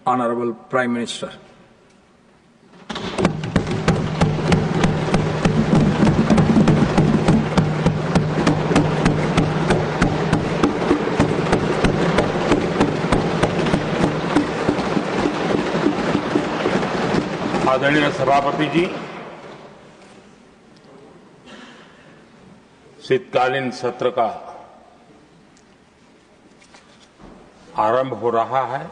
Honorable Prime Minister. आदरणीय सभापति जी, शीतकालीन सत्र का आरंभ हो रहा है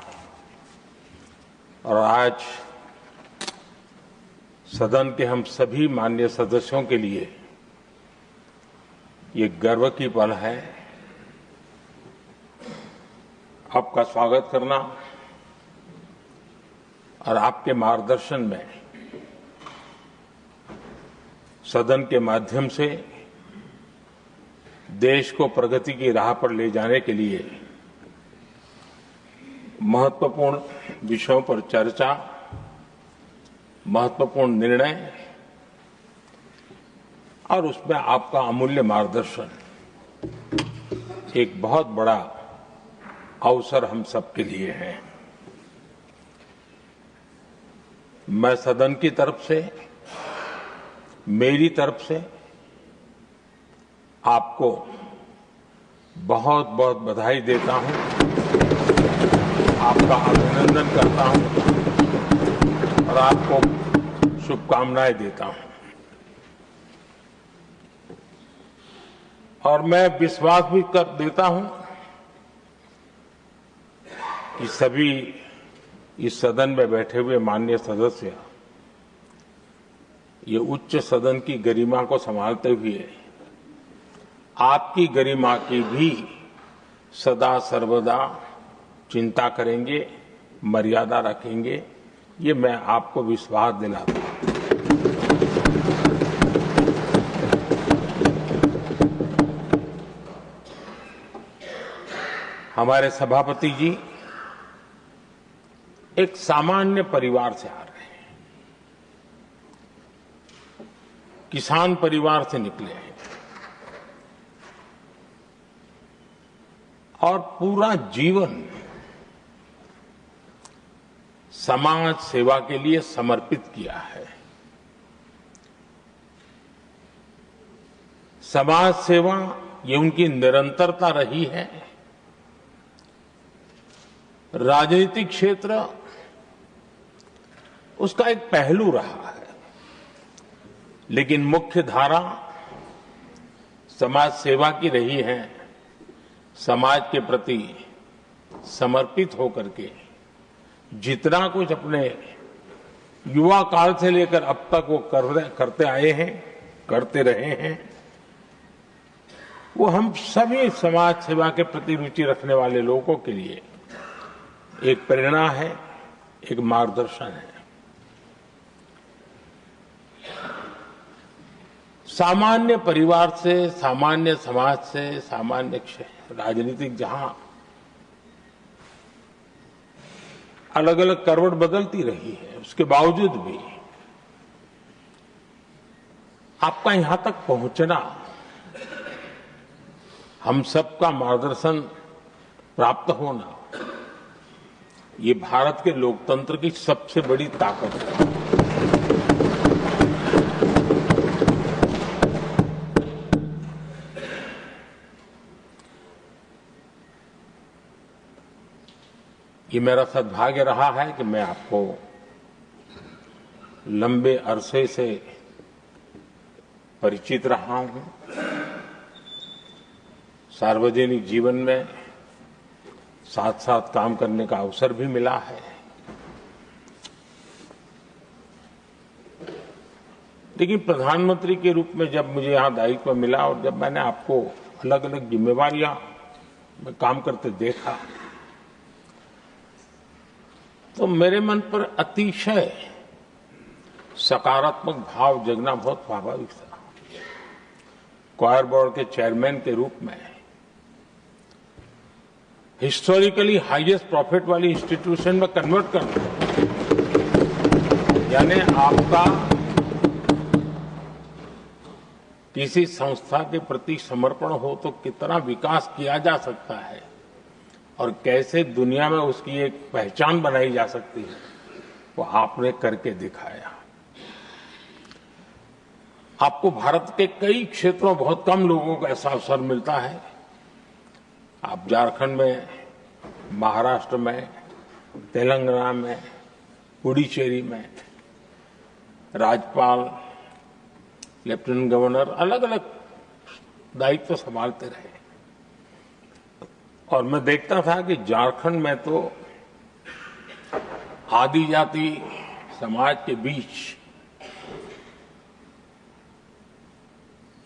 और आज सदन के हम सभी माननीय सदस्यों के लिए ये गर्व की पल है आपका स्वागत करना और आपके मार्गदर्शन में सदन के माध्यम से देश को प्रगति की राह पर ले जाने के लिए महत्वपूर्ण विषयों पर चर्चा, महत्वपूर्ण निर्णय और उसमें आपका अमूल्य मार्गदर्शन एक बहुत बड़ा अवसर हम सबके लिए है। मैं सदन की तरफ से, मेरी तरफ से आपको बहुत बहुत बधाई देता हूं, आपका अभिनंदन करता हूं और आपको शुभकामनाएं देता हूं। और मैं विश्वास भी कर देता हूं कि सभी इस सदन में बैठे हुए माननीय सदस्य ये उच्च सदन की गरिमा को संभालते हुए आपकी गरिमा की भी सदा सर्वदा चिंता करेंगे, मर्यादा रखेंगे, ये मैं आपको विश्वास दिलाता हूं। हमारे सभापति जी एक सामान्य परिवार से आ रहे हैं, किसान परिवार से निकले हैं और पूरा जीवन समाज सेवा के लिए समर्पित किया है। समाज सेवा ये उनकी निरंतरता रही है। राजनीतिक क्षेत्र उसका एक पहलू रहा है, लेकिन मुख्य धारा समाज सेवा की रही है। समाज के प्रति समर्पित होकर के जितना कुछ अपने युवा काल से लेकर अब तक वो करते आए हैं, करते रहे हैं, वो हम सभी समाज सेवा के प्रति रुचि रखने वाले लोगों के लिए एक प्रेरणा है, एक मार्गदर्शन है। सामान्य परिवार से, सामान्य समाज से, सामान्य राजनीतिक जहां अलग अलग करवट बदलती रही है, उसके बावजूद भी आपका यहां तक पहुंचना, हम सबका मार्गदर्शन प्राप्त होना, ये भारत के लोकतंत्र की सबसे बड़ी ताकत है। ये मेरा सद्भाग्य रहा है कि मैं आपको लंबे अरसे से परिचित रहा हूं। सार्वजनिक जीवन में साथ साथ काम करने का अवसर भी मिला है। लेकिन प्रधानमंत्री के रूप में जब मुझे यहां दायित्व मिला और जब मैंने आपको अलग अलग जिम्मेवारियां में काम करते देखा, तो मेरे मन पर अतिशय सकारात्मक भाव जगना बहुत स्वाभाविक था। क्वायर बोर्ड के चेयरमैन के रूप में हिस्टोरिकली हाईएस्ट प्रॉफिट वाली इंस्टीट्यूशन में कन्वर्ट करना, यानी आपका किसी संस्था के प्रति समर्पण हो तो कितना विकास किया जा सकता है, और कैसे दुनिया में उसकी एक पहचान बनाई जा सकती है, वो आपने करके दिखाया। आपको भारत के कई क्षेत्रों बहुत कम लोगों को ऐसा अवसर मिलता है। आप झारखंड में, महाराष्ट्र में, तेलंगाना में, पुडुचेरी में राज्यपाल, लेफ्टिनेंट गवर्नर अलग अलग दायित्व संभालते रहे। और मैं देखता था कि झारखंड में तो आदिजाति समाज के बीच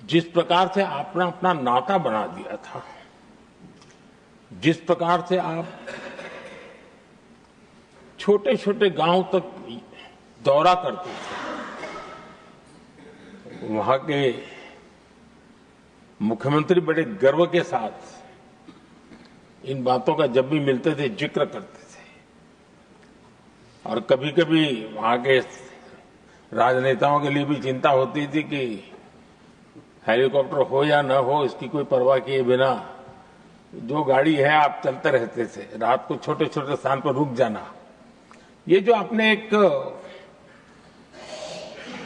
जिस प्रकार से आपने अपना नाता बना दिया था, जिस प्रकार से आप छोटे छोटे गांव तक दौरा करते थे, वहां के मुख्यमंत्री बड़े गर्व के साथ इन बातों का जब भी मिलते थे जिक्र करते थे। और कभी कभी वहां के राजनेताओं के लिए भी चिंता होती थी कि हेलीकॉप्टर हो या न हो, इसकी कोई परवाह किए बिना जो गाड़ी है आप चलते रहते थे। रात को छोटे छोटे स्थान पर रुक जाना, ये जो आपने एक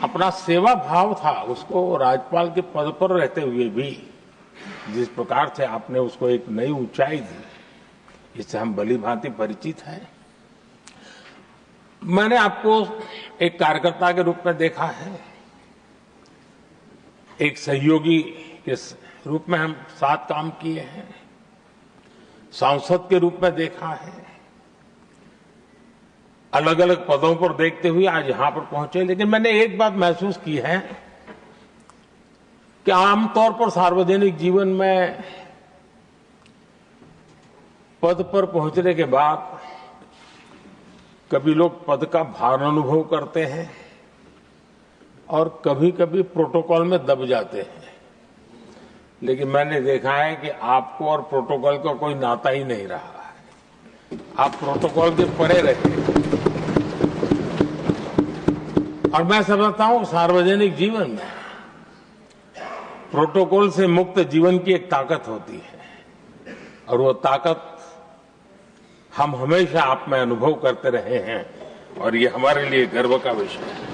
अपना सेवा भाव था, उसको राज्यपाल के पद पर रहते हुए भी जिस प्रकार से आपने उसको एक नई ऊंचाई दी, इससे हम भली भांति परिचित हैं। मैंने आपको एक कार्यकर्ता के रूप में देखा है, एक सहयोगी के रूप में हम साथ काम किए हैं, सांसद के रूप में देखा है, अलग अलग पदों पर देखते हुए आज यहां पर पहुंचे। लेकिन मैंने एक बात महसूस की है कि आमतौर पर सार्वजनिक जीवन में पद पर पहुंचने के बाद कभी लोग पद का भार अनुभव करते हैं और कभी कभी प्रोटोकॉल में दब जाते हैं। लेकिन मैंने देखा है कि आपको और प्रोटोकॉल का कोई नाता ही नहीं रहा है, आप प्रोटोकॉल के परे रहते। और मैं समझता हूं सार्वजनिक जीवन में प्रोटोकॉल से मुक्त जीवन की एक ताकत होती है, और वो ताकत हम हमेशा आप में अनुभव करते रहे हैं, और ये हमारे लिए गर्व का विषय है।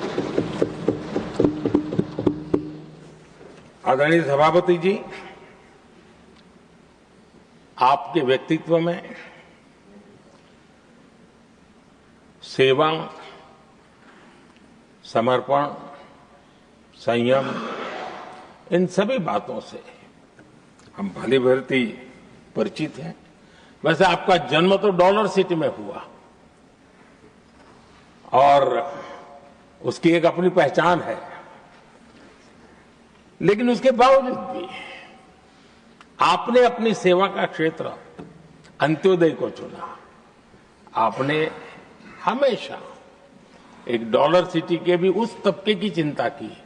आदरणीय सभापति जी, आपके व्यक्तित्व में सेवा, समर्पण, संयम, इन सभी बातों से हम भली भांति परिचित हैं। वैसे आपका जन्म तो डॉलर सिटी में हुआ और उसकी एक अपनी पहचान है, लेकिन उसके बावजूद भी आपने अपनी सेवा का क्षेत्र अंत्योदय को चुना। आपने हमेशा एक डॉलर सिटी के भी उस तबके की चिंता की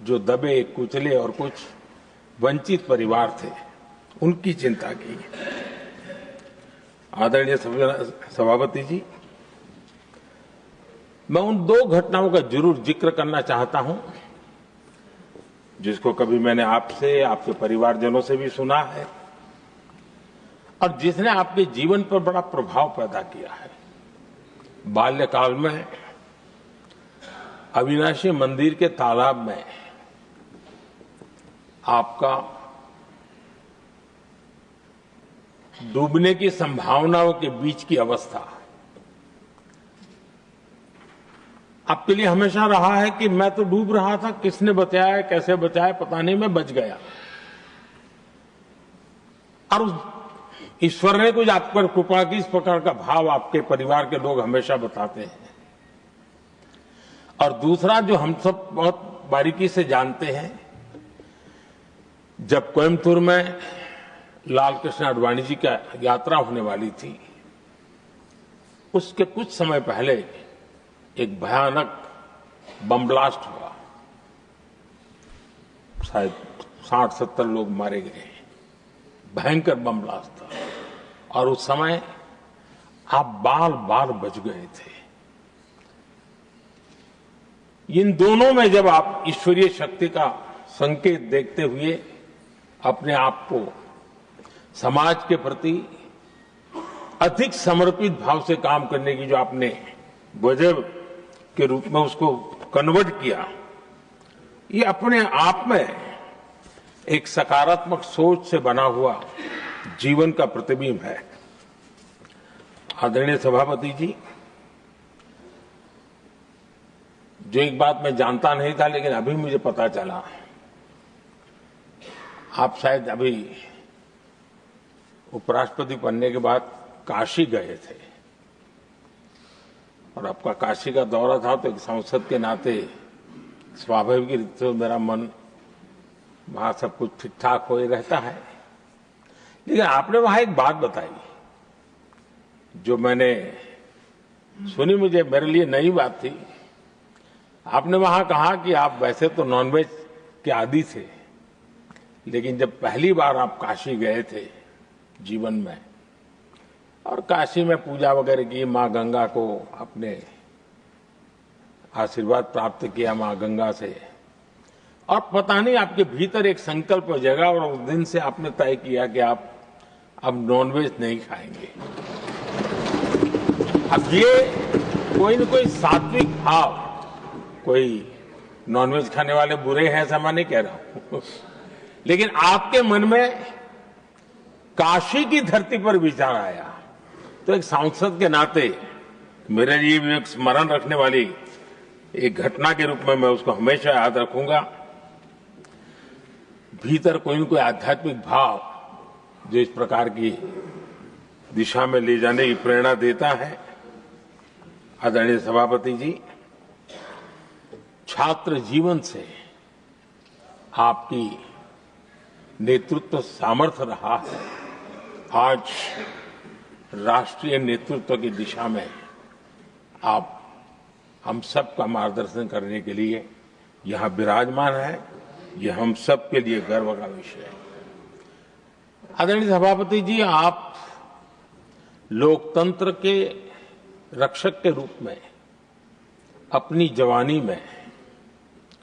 जो दबे, कुचले और कुछ वंचित परिवार थे, उनकी चिंता की। आदरणीय सभापति जी, मैं उन दो घटनाओं का जरूर जिक्र करना चाहता हूं जिसको कभी मैंने आपसे, आपके परिवारजनों से भी सुना है और जिसने आपके जीवन पर बड़ा प्रभाव पैदा किया है। बाल्यकाल में अविनाशी मंदिर के तालाब में आपका डूबने की संभावनाओं के बीच की अवस्था आपके लिए हमेशा रहा है कि मैं तो डूब रहा था, किसने बचाया, कैसे बचाया पता नहीं, मैं बच गया। और उस ईश्वर ने कुछ आप पर कृपा की, इस प्रकार का भाव आपके परिवार के लोग हमेशा बताते हैं। और दूसरा जो हम सब बहुत बारीकी से जानते हैं, जब कोयम्बतूर में लाल कृष्ण आडवाणी जी की यात्रा होने वाली थी, उसके कुछ समय पहले एक भयानक बम ब्लास्ट हुआ, शायद 60-70 लोग मारे गए। भयंकर बम ब्लास्ट था और उस समय आप बाल बाल बच गए थे। इन दोनों में जब आप ईश्वरीय शक्ति का संकेत देखते हुए अपने आप को समाज के प्रति, अधिक समर्पित भाव से काम करने की जो आपने वजह के रूप में उसको कन्वर्ट किया, ये अपने आप में एक सकारात्मक सोच से बना हुआ जीवन का प्रतिबिंब है। आदरणीय सभापति जी, जो एक बात मैं जानता नहीं था लेकिन अभी मुझे पता चला, आप शायद अभी उपराष्ट्रपति बनने के बाद काशी गए थे और आपका काशी का दौरा था, तो एक सांसद के नाते स्वाभाविक रूप से मेरा मन वहां सब कुछ ठीक ठाक हो ही रहता है। लेकिन आपने वहां एक बात बताई जो मैंने सुनी, मुझे मेरे लिए नई बात थी। आपने वहां कहा कि आप वैसे तो नॉनवेज के आदी थे, लेकिन जब पहली बार आप काशी गए थे जीवन में और काशी में पूजा वगैरह की, मां गंगा को अपने आशीर्वाद प्राप्त किया मां गंगा से, और पता नहीं आपके भीतर एक संकल्प जगा और उस दिन से आपने तय किया कि आप अब नॉनवेज नहीं खाएंगे। अब ये कोई न कोई सात्विक भाव, कोई नॉनवेज खाने वाले बुरे हैं ऐसा मैं नहीं कह रहा हूं, लेकिन आपके मन में काशी की धरती पर विचार आया, तो एक सांसद के नाते मेरे लिए भी एक स्मरण रखने वाली एक घटना के रूप में मैं उसको हमेशा याद रखूंगा। भीतर कोई न कोई आध्यात्मिक भाव जो इस प्रकार की दिशा में ले जाने की प्रेरणा देता है। आदरणीय सभापति जी, छात्र जीवन से आपकी नेतृत्व सामर्थ्य रहा है। आज राष्ट्रीय नेतृत्व की दिशा में आप हम सब का मार्गदर्शन करने के लिए यहां विराजमान है, ये हम सब के लिए गर्व का विषय है। आदरणीय सभापति जी, आप लोकतंत्र के रक्षक के रूप में अपनी जवानी में,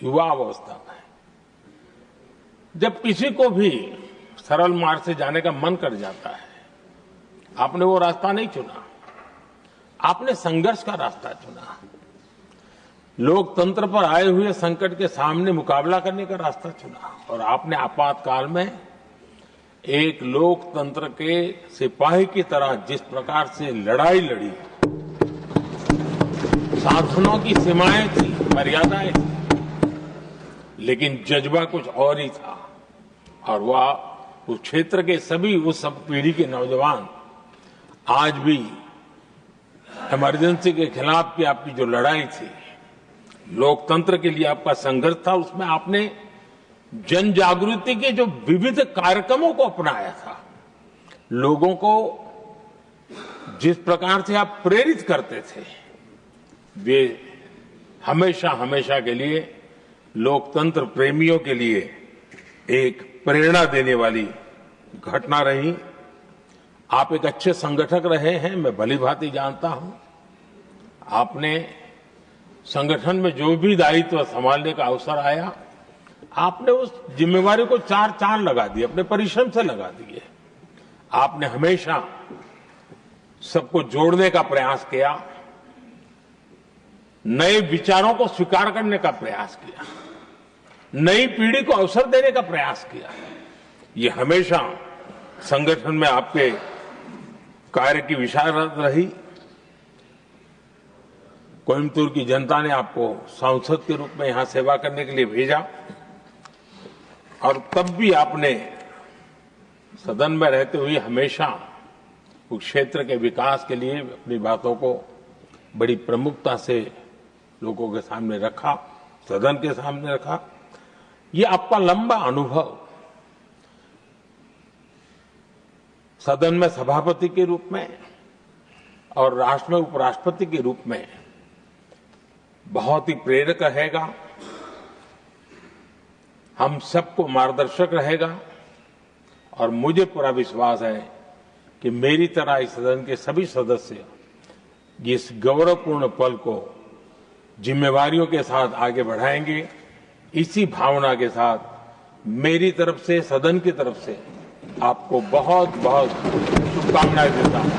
युवा अवस्था में, जब किसी को भी सरल मार्ग से जाने का मन कर जाता है, आपने वो रास्ता नहीं चुना, आपने संघर्ष का रास्ता चुना। लोकतंत्र पर आए हुए संकट के सामने मुकाबला करने का रास्ता चुना और आपने आपातकाल में एक लोकतंत्र के सिपाही की तरह जिस प्रकार से लड़ाई लड़ी, शासनों की सीमाएं थी, मर्यादाएं थी, लेकिन जज्बा कुछ और ही था। और वह उस क्षेत्र के सभी, उस सब पीढ़ी के नौजवान आज भी इमरजेंसी के खिलाफ की आपकी जो लड़ाई थी, लोकतंत्र के लिए आपका संघर्ष था, उसमें आपने जन जागृति के जो विविध कार्यक्रमों को अपनाया था, लोगों को जिस प्रकार से आप प्रेरित करते थे, वे हमेशा हमेशा के लिए लोकतंत्र प्रेमियों के लिए एक प्रेरणा देने वाली घटना रही। आप एक अच्छे संगठक रहे हैं, मैं भली भांति जानता हूं। आपने संगठन में जो भी दायित्व संभालने का अवसर आया, आपने उस जिम्मेवारी को चार चांद लगा दिए, अपने परिश्रम से लगा दिए। आपने हमेशा सबको जोड़ने का प्रयास किया, नए विचारों को स्वीकार करने का प्रयास किया, नई पीढ़ी को अवसर देने का प्रयास किया। ये हमेशा संगठन में आपके कार्य की विशारत रही। कोयम्बतूर की जनता ने आपको सांसद के रूप में यहां सेवा करने के लिए भेजा और तब भी आपने सदन में रहते हुए हमेशा उस क्षेत्र के विकास के लिए अपनी बातों को बड़ी प्रमुखता से लोगों के सामने रखा, सदन के सामने रखा। ये आपका लंबा अनुभव सदन में सभापति के रूप में और राष्ट्र में उपराष्ट्रपति के रूप में बहुत ही प्रेरक रहेगा, हम सबको मार्गदर्शक रहेगा। और मुझे पूरा विश्वास है कि मेरी तरह इस सदन के सभी सदस्य इस गौरवपूर्ण पल को जिम्मेवारियों के साथ आगे बढ़ाएंगे। इसी भावना के साथ मेरी तरफ से, सदन की तरफ से आपको बहुत बहुत शुभकामनाएं देता हूं।